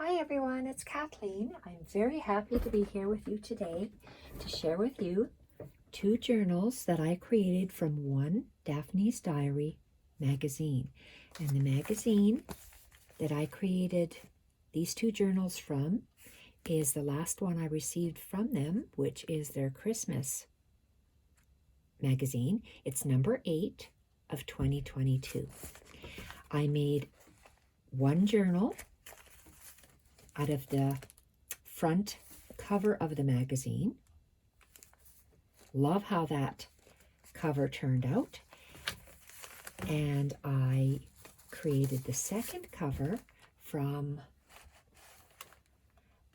Hi everyone, it's Kathleen. I'm very happy to be here with you today to share with you two journals that I created from one Daphne's Diary magazine. And the magazine that I created these two journals from is the last one I received from them, which is their Christmas magazine. It's number 8 of 2022. I made one journal out of the front cover of the magazine. Love how that cover turned out. And I created the second cover from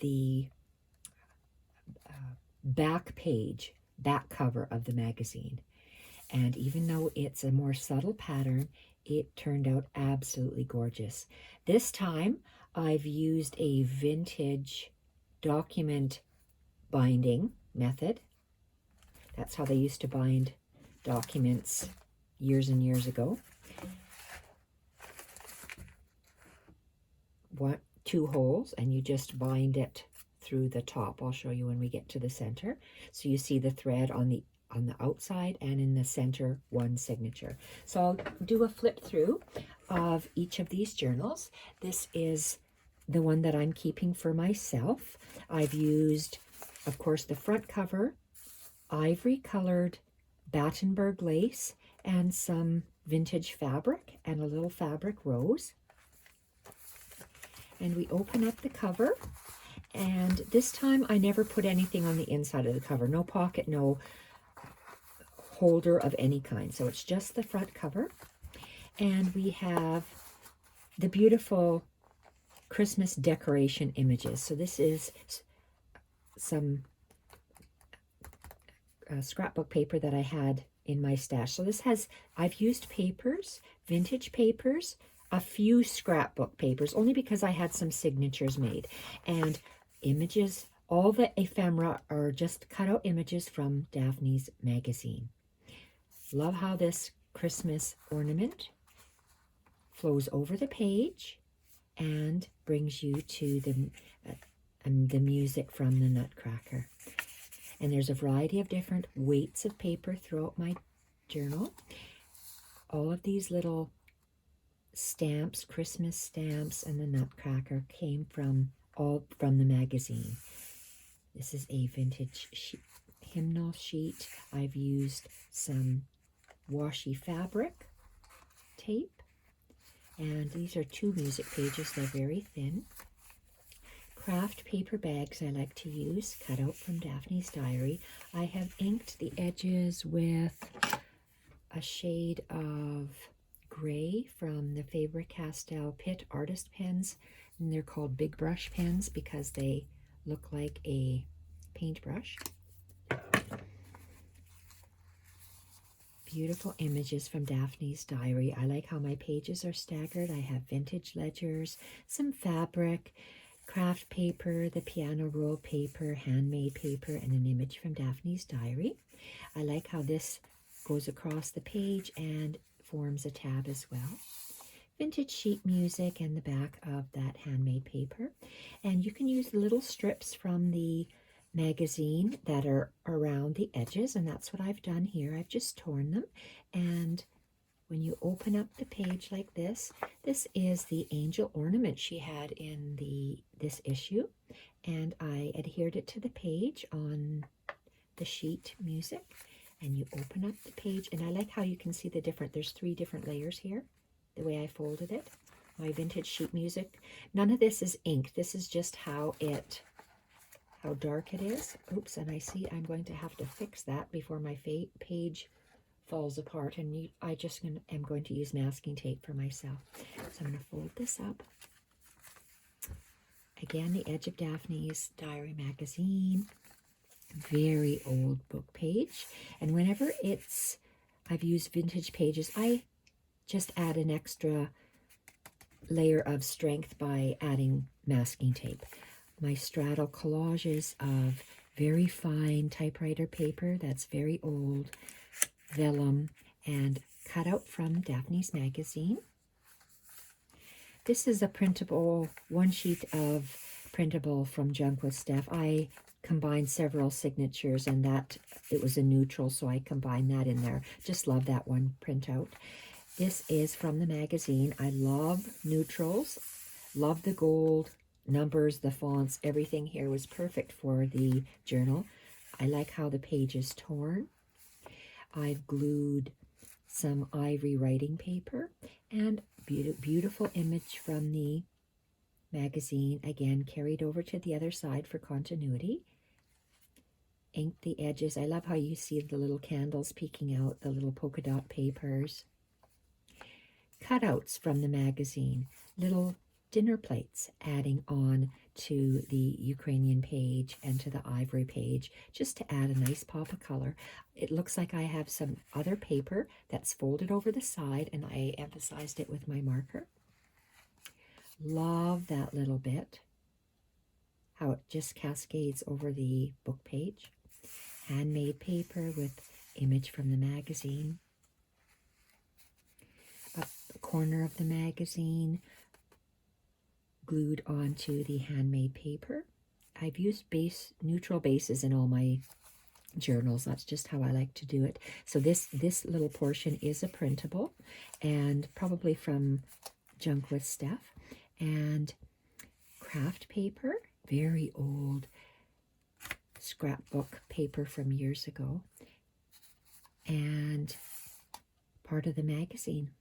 the back cover of the magazine. And even though it's a more subtle pattern, it turned out absolutely gorgeous. This time I've used a vintage document binding method. That's how they used to bind documents years and years ago. Two holes, and you just bind it through the top. I'll show you when we get to the center. So you see the thread on the outside, and in the center, one signature. So I'll do a flip through of each of these journals. This is the one that I'm keeping for myself. I've used, of course, the front cover, ivory colored Battenberg lace, and some vintage fabric, and a little fabric rose. And we open up the cover, and this time I never put anything on the inside of the cover. No pocket, no holder of any kind. So it's just the front cover. And we have the beautiful Christmas decoration images. So this is some scrapbook paper that I had in my stash. So this has, I've used papers, vintage papers, a few scrapbook papers, only because I had some signatures made, and images. All the ephemera are just cut out images from Daphne's magazine. Love how this Christmas ornament flows over the page and brings you to the music from the Nutcracker. And there's a variety of different weights of paper throughout my journal. All of these little stamps, Christmas stamps, and the Nutcracker came from the magazine. This is a vintage hymnal sheet. I've used some washi fabric tape, and these are two music pages. They're very thin. Craft paper bags I like to use, cut out from Daphne's Diary. I have inked the edges with a shade of gray from the Faber-Castell Pitt artist pens, and they're called big brush pens because they look like a paintbrush. Beautiful images from Daphne's Diary. I like how my pages are staggered. I have vintage ledgers, some fabric, craft paper, the piano roll paper, handmade paper, and an image from Daphne's Diary. I like how this goes across the page and forms a tab as well. Vintage sheet music and the back of that handmade paper. And you can use the little strips from the magazine that are around the edges, and that's what I've done here. I've just torn them, and when you open up the page like this is the angel ornament she had in this issue, and I adhered it to the page on the sheet music. And you open up the page, and I like how you can see there's 3 different layers here, the way I folded it. My vintage sheet music. None of this is ink. This is just how dark it is. Oops, and I see I'm going to have to fix that before my page falls apart, and I just am going to use masking tape for myself. So I'm going to fold this up. Again, the edge of Daphne's Diary magazine. Very old book page, and whenever I've used vintage pages, I just add an extra layer of strength by adding masking tape. My straddle collages of very fine typewriter paper that's very old, vellum, and cut out from Daphne's magazine. This is a printable, one sheet of printable from Junk with Steph. I combined several signatures, and that it was a neutral, so I combined that in there. Just love that one printout. This is from the magazine. I love neutrals, love the gold, numbers, the fonts, everything here was perfect for the journal. I like how the page is torn. I've glued some ivory writing paper and beautiful image from the magazine, again carried over to the other side for continuity. Inked the edges. I love how you see the little candles peeking out, the little polka dot papers. Cutouts from the magazine, little dinner plates adding on to the Ukrainian page and to the ivory page, just to add a nice pop of color. It looks like I have some other paper that's folded over the side, and I emphasized it with my marker. Love that little bit, how it just cascades over the book page. Handmade paper with image from the magazine. A corner of the magazine glued onto the handmade paper. I've used neutral bases in all my journals. That's just how I like to do it. So this little portion is a printable, and probably from Junk with Steph. And craft paper, very old scrapbook paper from years ago, and part of the magazine.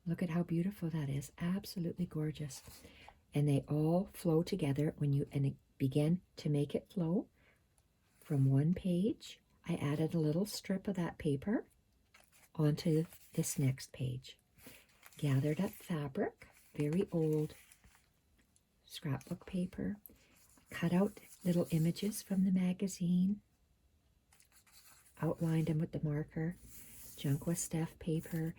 Look at how beautiful that is. Absolutely gorgeous. And they all flow together when you begin to make it flow from one page. I added a little strip of that paper onto this next page. Gathered up fabric, very old scrapbook paper. Cut out little images from the magazine. Outlined them with the marker. Junk with Steph paper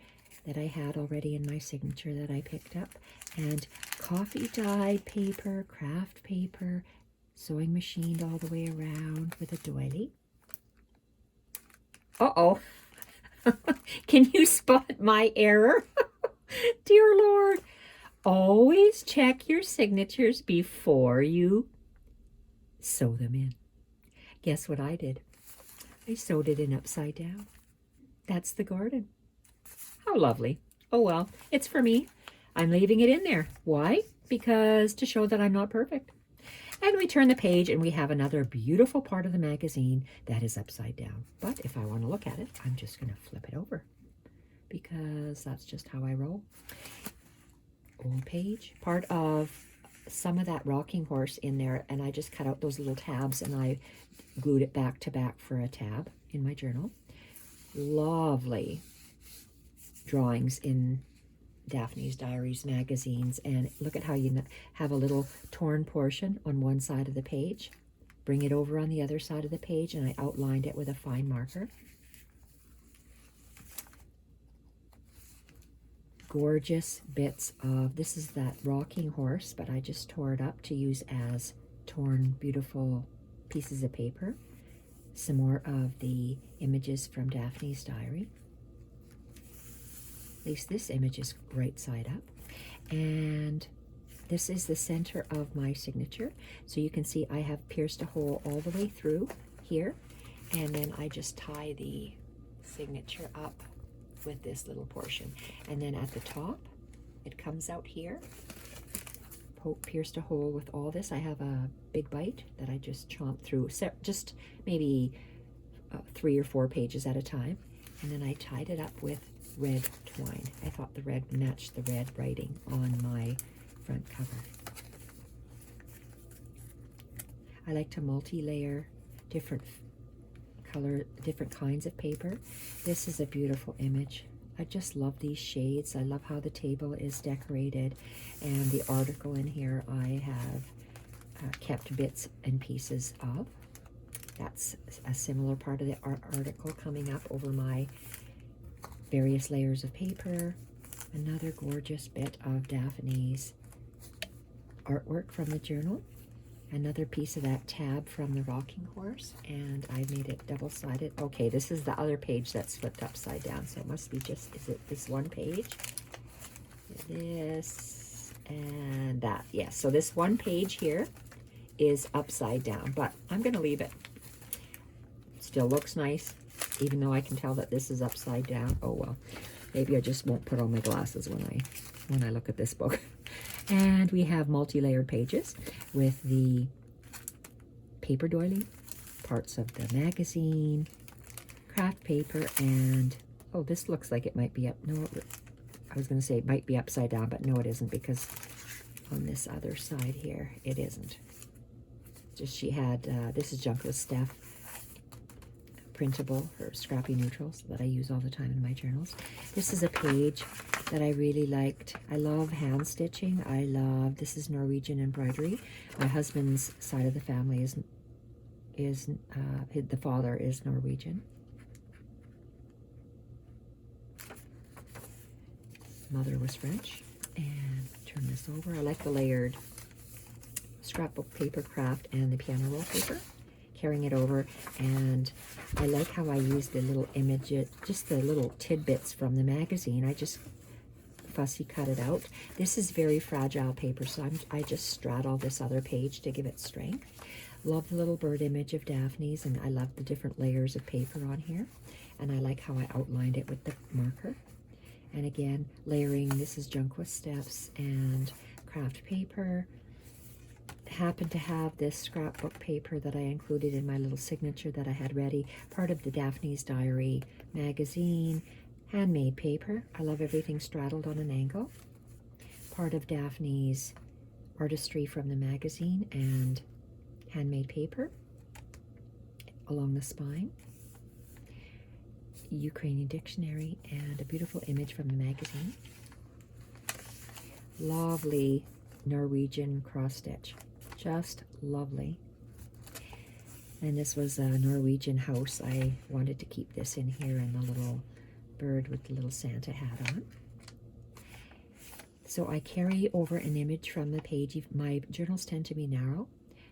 that I had already in my signature that I picked up. And coffee dyed paper, craft paper, sewing machined all the way around with a doily. Uh-oh. Can you spot my error? Dear Lord. Always check your signatures before you sew them in. Guess what I did? I sewed it in upside down. That's the garden. How lovely. Oh well, it's for me. I'm leaving it in there. Why? Because to show that I'm not perfect. And we turn the page and we have another beautiful part of the magazine that is upside down. But if I want to look at it, I'm just going to flip it over, because that's just how I roll. Old page, part of some of that rocking horse in there, and I just cut out those little tabs and I glued it back to back for a tab in my journal. Lovely drawings in Daphne's Diaries magazines, and look at how you have a little torn portion on one side of the page. Bring it over on the other side of the page, and I outlined it with a fine marker. Gorgeous bits of, this is that rocking horse, but I just tore it up to use as torn, beautiful pieces of paper. Some more of the images from Daphne's diary. At least this image is right side up. And this is the center of my signature. So you can see I have pierced a hole all the way through here. And then I just tie the signature up with this little portion. And then at the top, it comes out here. Pierced a hole with all this. I have a big bite that I just chomped through, just maybe 3 or 4 pages at a time. And then I tied it up with red twine. I thought the red matched the red writing on my front cover. I like to multi-layer different color, different kinds of paper. This is a beautiful image. I just love these shades. I love how the table is decorated, and the article in here I have kept bits and pieces of. That's a similar part of the article coming up over my various layers of paper. Another gorgeous bit of Daphne's artwork from the journal. Another piece of that tab from the rocking horse, and I made it double-sided. Okay, this is the other page that's flipped upside down, so it must be just, is it this one page? This And that, yes. So this one page here is upside down, but I'm going to leave it. Still looks nice, even though I can tell that this is upside down. Oh well, maybe I just won't put on my glasses when I look at this book. And we have multi-layered pages with the paper doily, parts of the magazine, craft paper, and oh, this looks like it might be up. No, I was going to say it might be upside down, but no, it isn't, because on this other side here, it isn't. Just she had, this is Junk with Steph, printable, her Scrappy Neutrals that I use all the time in my journals. This is a page that I really liked. I love hand stitching. This is Norwegian embroidery. My husband's side of the family the father is Norwegian. Mother was French. And turn this over. I like the layered scrapbook paper craft and the piano roll paper. Carrying it over, and I like how I use the little images, just the little tidbits from the magazine. I just fussy cut it out. This is very fragile paper, so I just straddle this other page to give it strength. Love the little bird image of Daphne's, and I love the different layers of paper on here. And I like how I outlined it with the marker. And again, layering, this is Junk with Steps and craft paper. Happened to have this scrapbook paper that I included in my little signature that I had ready, part of the Daphne's Diary magazine, handmade paper. I love everything straddled on an angle. Part of Daphne's artistry from the magazine and handmade paper along the spine. Ukrainian dictionary and a beautiful image from the magazine. Lovely Norwegian cross stitch. Just lovely. And this was a Norwegian house. I wanted to keep this in here, and the little bird with the little Santa hat on. So I carry over an image from the page. My journals tend to be narrow,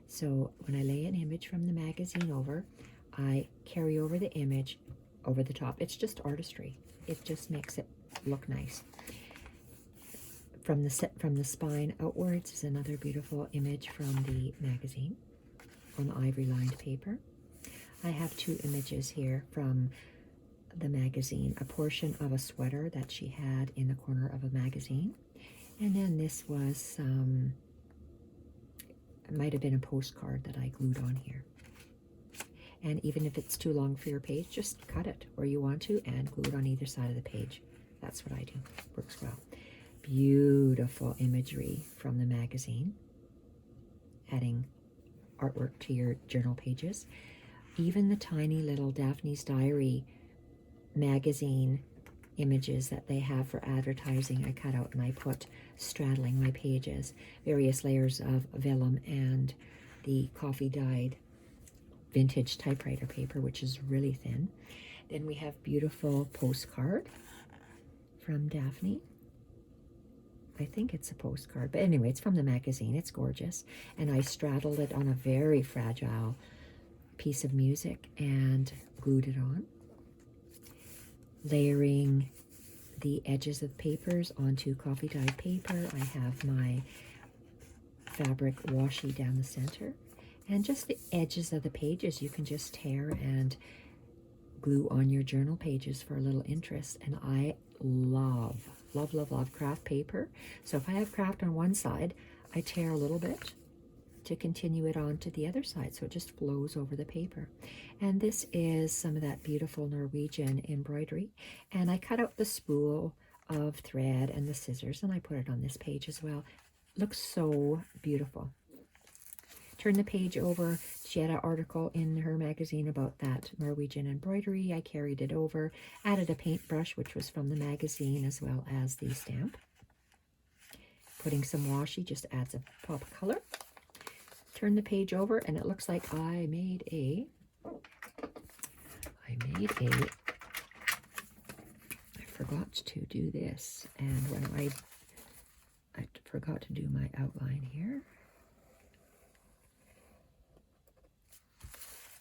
so when I lay an image from the magazine over, I carry over the image over the top. It's just artistry. It just makes it look nice. From the spine outwards is another beautiful image from the magazine on ivory lined paper. I have two images here from the magazine, a portion of a sweater that she had in the corner of a magazine, and then this was it might have been a postcard that I glued on here. And even if it's too long for your page, just cut it where you want to and glue it on either side of the page. That's what I do. Works well. Beautiful imagery from the magazine, adding artwork to your journal pages. Even the tiny little Daphne's Diary magazine images that they have for advertising, I cut out and I put straddling my pages, various layers of vellum and the coffee dyed vintage typewriter paper, which is really thin. Then we have beautiful postcard from Daphne. I think it's a postcard, but anyway, it's from the magazine. It's gorgeous. And I straddled it on a very fragile piece of music and glued it on. Layering the edges of papers onto coffee dyed paper. I have my fabric washi down the center. And just the edges of the pages you can just tear and glue on your journal pages for a little interest. And I love craft paper. So if I have craft on one side, I tear a little bit to continue it on to the other side, so it just flows over the paper. And this is some of that beautiful Norwegian embroidery. And I cut out the spool of thread and the scissors, and I put it on this page as well. Looks so beautiful. Turn the page over. She had an article in her magazine about that Norwegian embroidery. I carried it over, added a paintbrush, which was from the magazine, as well as the stamp. Putting some washi just adds a pop of color. Turn the page over, and it looks like I made a, I forgot to do this, and when I forgot to do my outline here.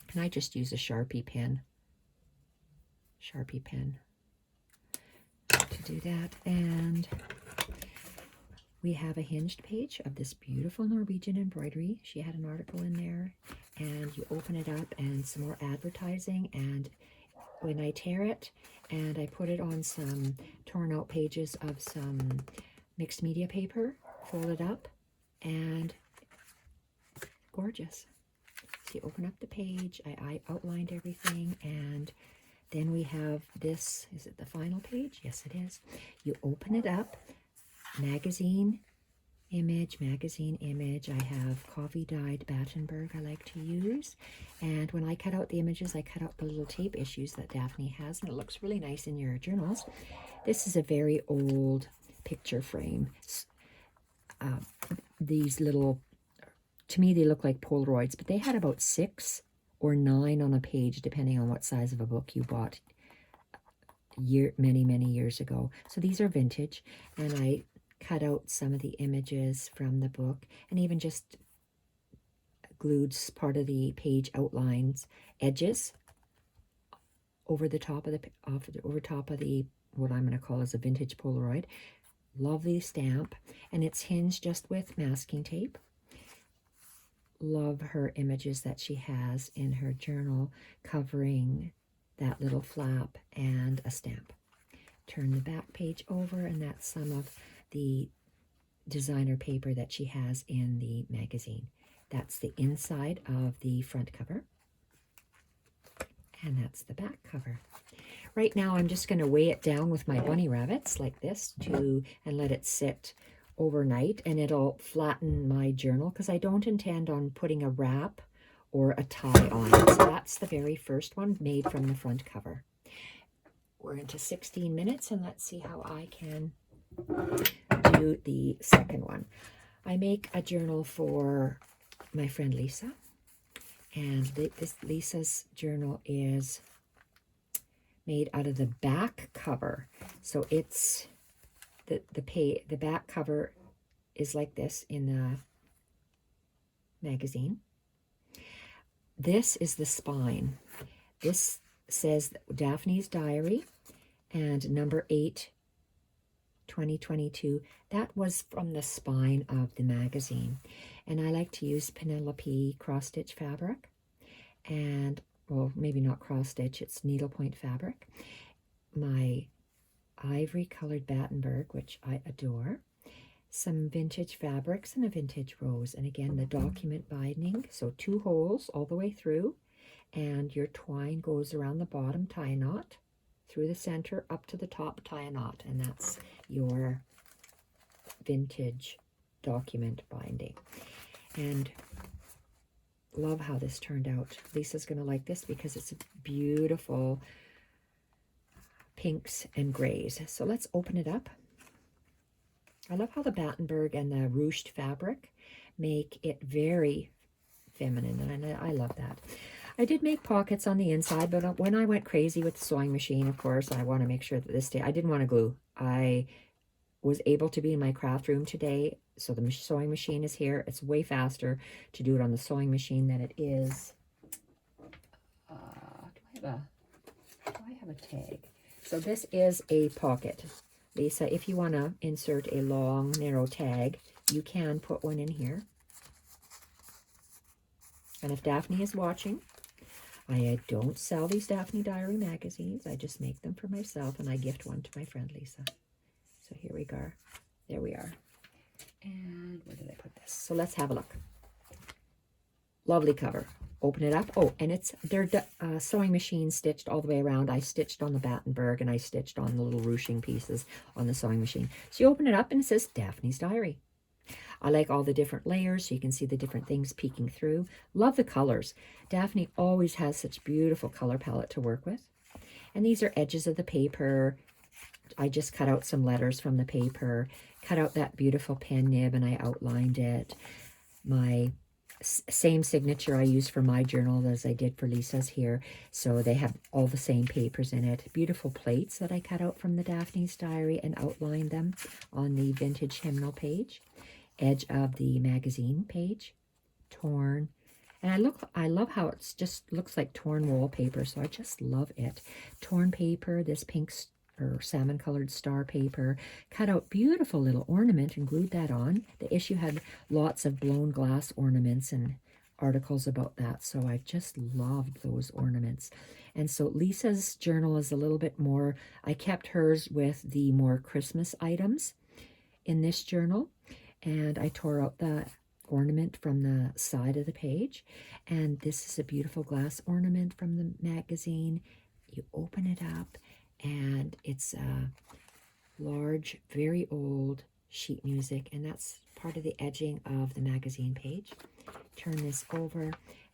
Can I just use a Sharpie pen? To do that. And We have a hinged page of this beautiful Norwegian embroidery. She had an article in there, and you open it up and some more advertising. And when I tear it and I put it on some torn out pages of some mixed media paper, fold it up, and gorgeous. So you open up the page, I outlined everything, and then we have this. Is it the final page? Yes, it is. You open it up, magazine image. I have coffee dyed Battenberg I like to use. And when I cut out the images, I cut out the little tape issues that Daphne has, and it looks really nice in your journals. This is a very old picture frame. These little, to me, they look like Polaroids, but they had about 6 or 9 on a page, depending on what size of a book you bought many years ago. So these are vintage, and I cut out some of the images from the book and even just glued part of the page outlines edges over the top of the what I'm going to call as a vintage Polaroid. Lovely stamp, and it's hinged just with masking tape. Love her images that she has in her journal covering that little flap and a stamp. Turn the back page over, and that's some of the designer paper that she has in the magazine. That's the inside of the front cover, and that's the back cover. Right now I'm just going to weigh it down with my bunny rabbits like this and let it sit overnight, and it'll flatten my journal because I don't intend on putting a wrap or a tie on it. So that's the very first one made from the front cover. We're into 16 minutes, and let's see how I can do the second one. I make a journal for my friend Lisa, and this Lisa's journal is made out of the back cover. So it's the back cover is like this in the magazine. This is the spine. This says Daphne's Diary and number 8, 2022. That was from the spine of the magazine. And I like to use Penelope cross-stitch fabric. And, well, maybe not cross-stitch, it's needlepoint fabric. My ivory colored Battenberg, which I adore. Some vintage fabrics and a vintage rose. And again, the document binding. So 2 holes all the way through. And your twine goes around the bottom, tie a knot, through the center, up to the top, tie a knot. And that's your vintage document binding. And love how this turned out. Lisa's going to like this because it's a beautiful pinks and grays. So let's open it up. I love how the Battenberg and the ruched fabric make it very feminine, and I love that. I did make pockets on the inside, but when I went crazy with the sewing machine, of course, I want to make sure that this day, I didn't want to glue. I was able to be in my craft room today, so the sewing machine is here. It's way faster to do it on the sewing machine than it is. Do I have a tag? So this is a pocket. Lisa, if you want to insert a long, narrow tag, you can put one in here. And if Daphne is watching, I don't sell these Daphne Diary magazines. I just make them for myself, and I gift one to my friend Lisa. So here we go. There we are. And where did I put this? So let's have a look. Lovely cover. Open it up. Oh, and they're sewing machine stitched all the way around. I stitched on the Battenberg, and I stitched on the little ruching pieces on the sewing machine. So you open it up, and it says Daphne's Diary. I like all the different layers, so you can see the different things peeking through. Love the colors. Daphne always has such beautiful color palette to work with. And these are edges of the paper. I just cut out some letters from the paper, cut out that beautiful pen nib, and I outlined it. My same signature I use for my journal as I did for Lisa's here. So they have all the same papers in it. Beautiful plates that I cut out from the Daphne's Diary and outlined them on the vintage hymnal page. Edge of the magazine page, torn. And I love how it just looks like torn wallpaper, so I just love it. Torn paper, this pink or salmon colored star paper, cut out beautiful little ornament and glued that on. The issue had lots of blown glass ornaments and articles about that, so I just loved those ornaments. And so Lisa's journal is a little bit more, I kept hers with the more Christmas items in this journal, and I tore out the ornament from the side of the page. And this is a beautiful glass ornament from the magazine. You open it up and it's a large, very old sheet music, and that's part of the edging of the magazine page. Turn this over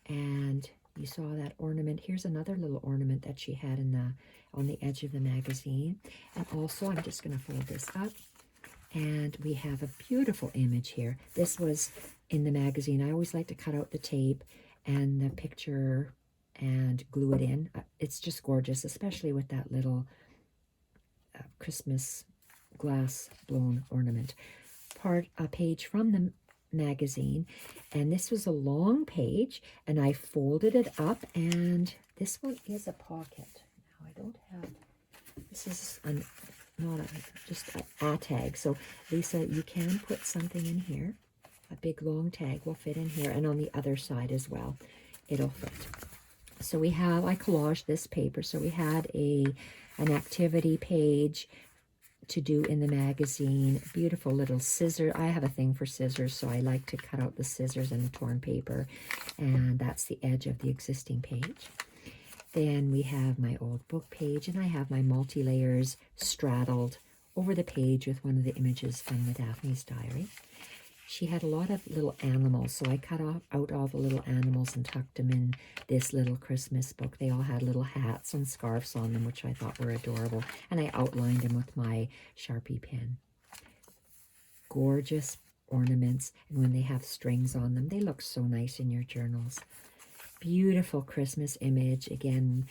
and you saw that ornament. Here's another little ornament that she had on the edge of the magazine. And also, I'm just going to fold this up, and we have a beautiful image here. This was in the magazine. I always like to cut out the tape and the picture and glue it in. It's just gorgeous, especially with that little Christmas glass blown ornament. A page from the magazine, and this was a long page, and I folded it up, and this one is a pocket. Now I don't have, this is just a tag. So Lisa, you can put something in here. A big long tag will fit in here, and on the other side as well, it'll fit. So I collaged this paper. So we had an activity page to do in the magazine. Beautiful little scissors. I have a thing for scissors, so I like to cut out the scissors in the torn paper, and that's the edge of the existing page. Then we have my old book page, and I have my multi-layers straddled over the page with one of the images from the Daphne's diary. She had a lot of little animals, so I cut out all the little animals and tucked them in this little Christmas book. They all had little hats and scarves on them, which I thought were adorable, and I outlined them with my Sharpie pen. Gorgeous ornaments, and when they have strings on them, they look so nice in your journals. Beautiful Christmas image, again,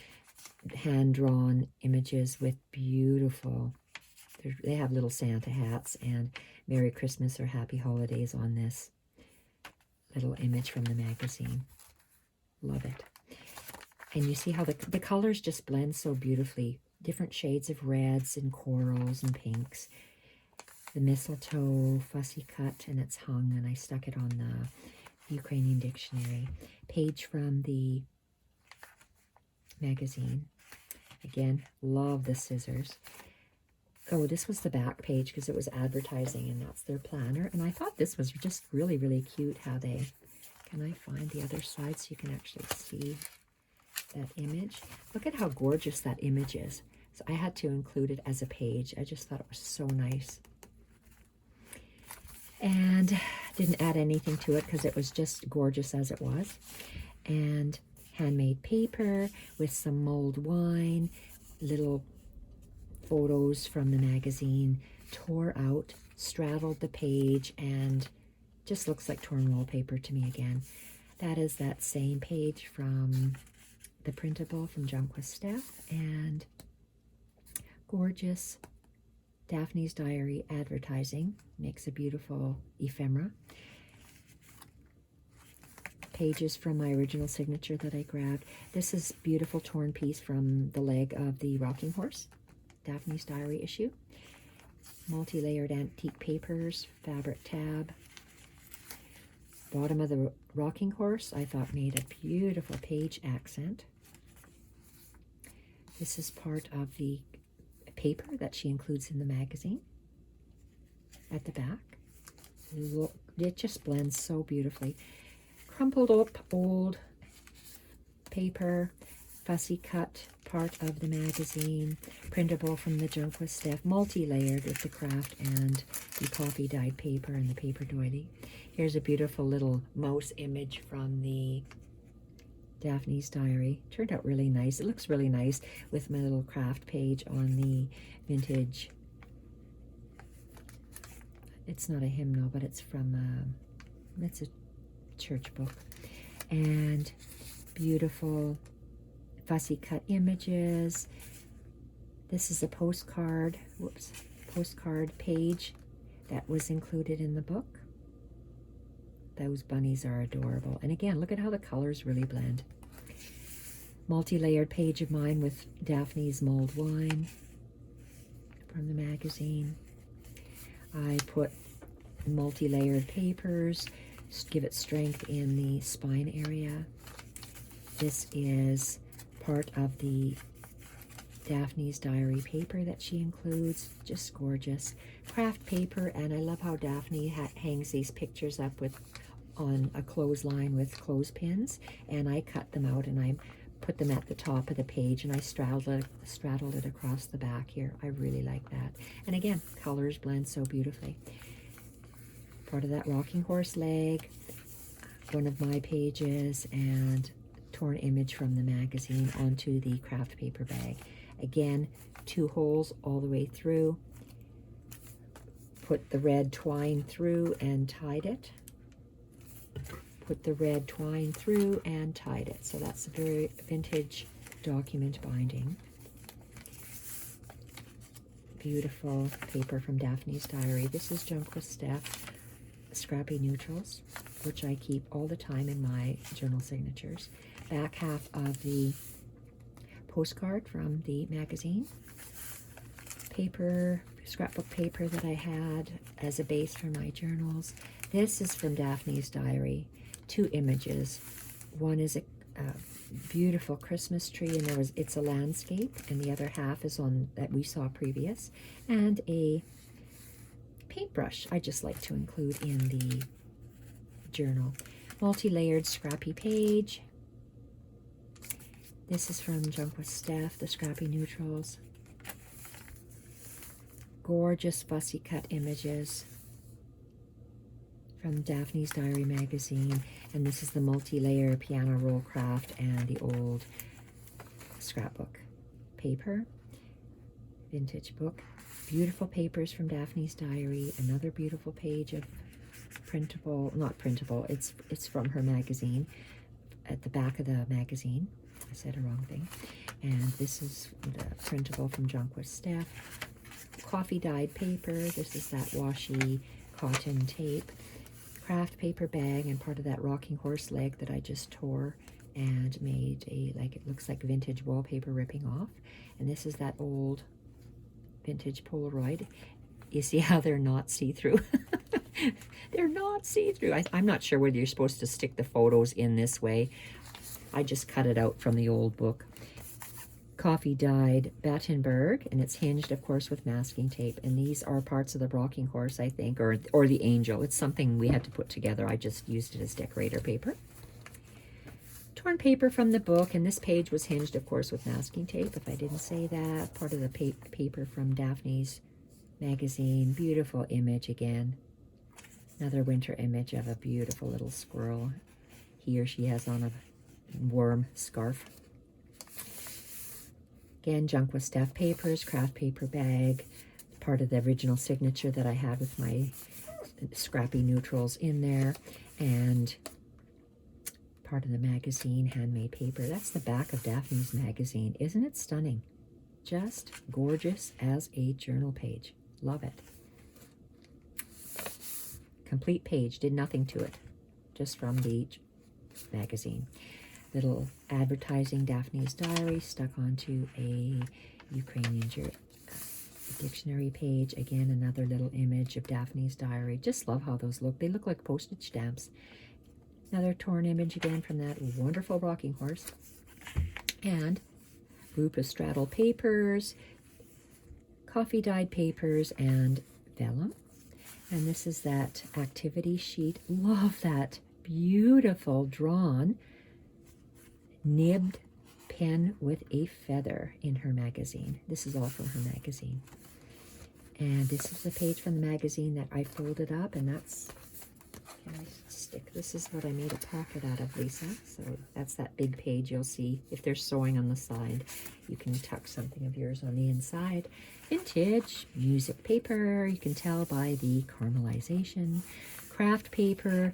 hand-drawn images with beautiful, they have little Santa hats and Merry Christmas or Happy Holidays on this little image from the magazine. Love it. And you see how the colors just blend so beautifully. Different shades of reds and corals and pinks. The mistletoe fussy cut, and it's hung, and I stuck it on the Ukrainian dictionary. Page from the magazine. Again, love the scissors. Oh, this was the back page because it was advertising, and that's their planner. And I thought this was just really, really cute how they... Can I find the other side so you can actually see that image? Look at how gorgeous that image is. So I had to include it as a page. I just thought it was so nice. And didn't add anything to it because it was just gorgeous as it was. And handmade paper with some mulled wine, little photos from the magazine, tore out, straddled the page, and just looks like torn wallpaper to me again. That is that same page from the printable from Junk with Steph, and gorgeous Daphne's Diary advertising. Makes a beautiful ephemera. Pages from my original signature that I grabbed. This is beautiful torn piece from the leg of the rocking horse, Daphne's Diary issue. Multi-layered antique papers, fabric tab. Bottom of the rocking horse I thought made a beautiful page accent. This is part of the paper that she includes in the magazine at the back. It just blends so beautifully. Crumpled up old paper, fussy cut part of the magazine, printable from the Junk with Steph, multi-layered with the craft and the coffee dyed paper and the paper doily. Here's a beautiful little mouse image from the Daphne's Diary. Turned out really nice. It looks really nice with my little craft page on the vintage. It's not a hymnal, but it's from, it's a church book. And beautiful fussy cut images. This is a postcard, postcard page that was included in the book. Those bunnies are adorable. And again, look at how the colors really blend. Multi-layered page of mine with Daphne's mulled wine. from the magazine. I put multi-layered papers, give it strength in the spine area. This is part of the Daphne's diary paper that she includes, just gorgeous. Craft paper, and I love how Daphne hangs these pictures up on a clothesline with clothespins, and I cut them out and I put them at the top of the page, and I straddled it across the back here. I really like that. And again, colors blend so beautifully. Part of that rocking horse leg, one of my pages, and torn image from the magazine onto the craft paper bag. Again, 2 holes all the way through. Put the red twine through and tied it. Put the red twine through and tied it. So that's a very vintage document binding. Beautiful paper from Daphne's diary. This is Junk with Steph, Scrappy Neutrals, which I keep all the time in my journal signatures. Back half of the postcard from the magazine. Paper, scrapbook paper that I had as a base for my journals. This is from Daphne's diary. 2 images. One is a beautiful Christmas tree, and it's a landscape, and the other half is on that we saw previous, and a paintbrush I just like to include in the journal. Multi-layered scrappy page. This is from Junk with Steph, the Scrappy Neutrals. Gorgeous fussy cut images from Daphne's Diary magazine. And this is the multi-layer piano roll craft and the old scrapbook paper. Vintage book. Beautiful papers from Daphne's Diary. Another beautiful page of printable, not printable, it's from her magazine. At the back of the magazine. I said a wrong thing. And this is the printable from Junk with Steph. Coffee dyed paper. This is that washi cotton tape. Craft paper bag, and part of that rocking horse leg that I just tore and made it looks like vintage wallpaper ripping off. And this is that old vintage Polaroid. You see how they're not see-through? They're not see-through. I'm not sure whether you're supposed to stick the photos in this way. I just cut it out from the old book. Coffee dyed Battenberg, and it's hinged, of course, with masking tape. And these are parts of the rocking horse, I think, or the angel. It's something we had to put together. I just used it as decorator paper. Torn paper from the book, and this page was hinged, of course, with masking tape, if I didn't say that. Part of the paper from Daphne's magazine. Beautiful image again. Another winter image of a beautiful little squirrel. He or she has on a warm scarf. Again, Junk with Steph papers, craft paper bag, part of the original signature that I had with my Scrappy Neutrals in there, and part of the magazine, handmade paper. That's the back of Daphne's magazine. Isn't it stunning? Just gorgeous as a journal page. Love it. Complete page, did nothing to it, just from the magazine. Little advertising Daphne's Diary stuck onto a Ukrainian dictionary page. Again, another little image of Daphne's Diary. Just love how those look. They look like postage stamps. Another torn image again from that wonderful rocking horse. And group of straddle papers, coffee dyed papers, and vellum. And this is that activity sheet. Love that beautiful drawn nibbed pen with a feather in her magazine. This is all from her magazine. And this is the page from the magazine that I folded up, and that's, can I stick? This is what I made a pocket out of, Lisa. So that's that big page you'll see. If there's sewing on the side, you can tuck something of yours on the inside. Vintage music paper, you can tell by the caramelization. Craft paper.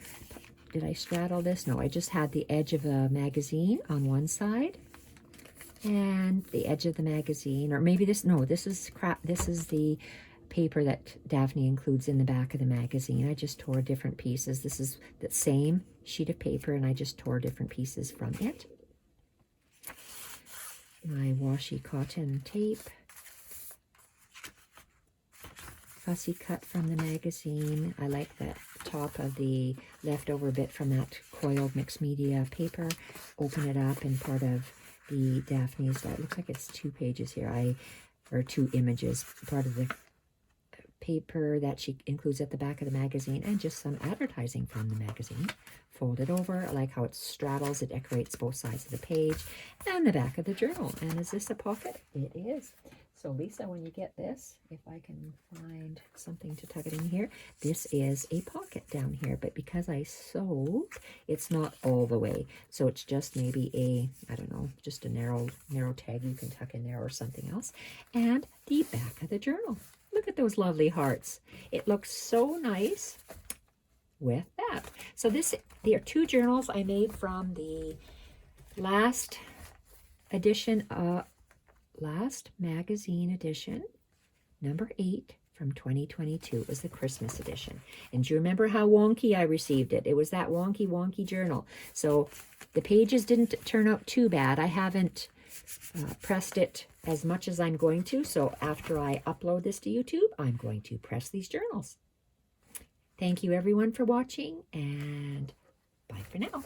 Did I straddle this? No, I just had the edge of the magazine on one side and the edge of the magazine, or maybe this, no, this is the paper that Daphne includes in the back of the magazine. I just tore different pieces. This is the same sheet of paper, and I just tore different pieces from it. My washi cotton tape. fussy cut from the magazine. I like that top of the leftover bit from that coiled mixed media paper. Open it up, and part of the Daphne's, that looks like it's 2 pages here, or 2 images, part of the paper that she includes at the back of the magazine, and just some advertising from the magazine. Fold it over. I like how it straddles, it decorates both sides of the page, and the back of the journal. And is this a pocket? It is. So Lisa, when you get this, if I can find something to tuck it in here, this is a pocket down here, but because I sewed, it's not all the way. So it's just maybe a, I don't know, just a narrow tag you can tuck in there or something else. And the back of the journal. Look at those lovely hearts. It looks so nice with that. So there are 2 journals I made from the last edition, last magazine edition, number 8 from 2022. It was the Christmas edition. And do you remember how wonky I received it? It was that wonky journal. So the pages didn't turn out too bad. I haven't pressed it as much as I'm going to. So after I upload this to YouTube, I'm going to press these journals. Thank you everyone for watching, and bye for now.